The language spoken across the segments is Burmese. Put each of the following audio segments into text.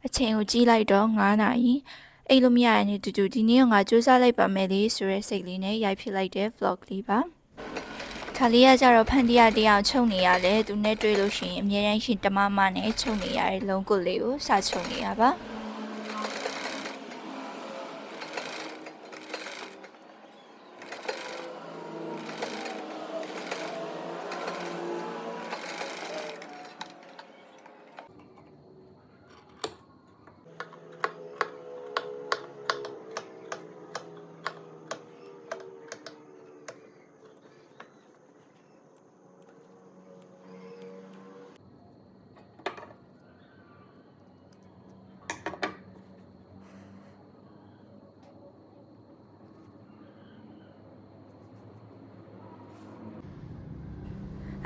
အချိန်ကိုကြည့်လိုက်တော့9 နာရီအိတ်လို့မရတဲ့နေ့တူတူဒီနေ့ကငါစူးစမ်းလိုက်ပါမယ်လေဆိုရဲစိတ်လေးနဲ့ရိုက်ဖြစ်လိုက်တဲ့ vlog လေးပါခါလေးကကြတော့ဖန်တီးရတရားချုပ်နေရတယ်သူနဲ့တွေ့လို့ရှိရင်အမြဲတမ်းရှင်တမမနဲ့ချုပ်နေရတဲ့လုံးကုတ်လေးကိုစချုပ်နေရပါ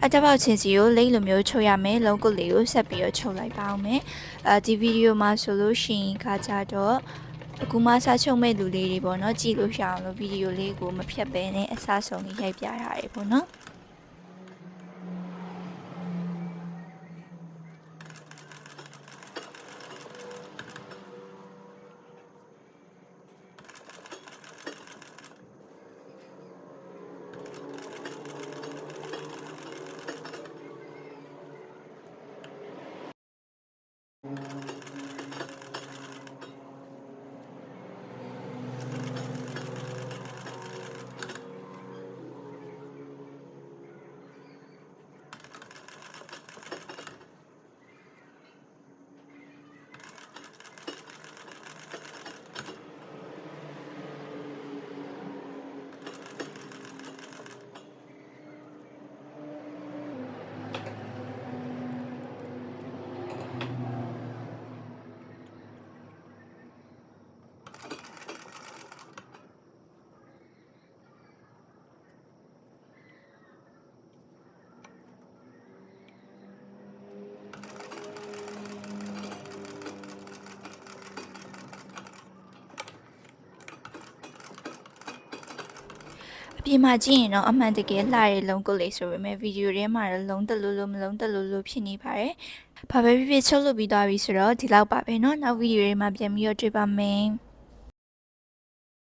အတပေါက်ချင်းစီကိုလိမ့်လိုမျိုးချုပ်ရမယ်လုံးကုတ်လေးကိုဆက်ပြီးတော့ချုပ်လိုက်ပါအောင်မယ်ဒီဗီဒီယိုမှာဆိုလို့ရှိရင်ခါကြတော့အခုမှစချုပ်မဲ့လူလေးတွေပေါ့နော်ကြည့်လို့ရအောင်လို့ဗီဒီယိုလေးကိုမဖြတ်ဘဲနဲ့အစားဆုံးလေးရိုက်ပြထားတယ်ပေါ့နော်ပြင်မှာကြည့်ရင်တော့အမှန်တကယ်လှတဲ့လုံးကုတ်လေးဆိုပေမဲ့ဗီဒီယိုထဲမှာတော့လုံးတလူလိုမလုံးတလူလိုဖြစ်နေပါတယ်။ဘာပဲဖြစ်ဖြစ်ချုပ်လုပ်ပြီးသွားပြီဆိုတော့ဒီလောက်ပါပဲเนาะနောက်ဗီဒီယိုတွေမှာပြန်ပြီးတော့တွေ့ပါမယ်။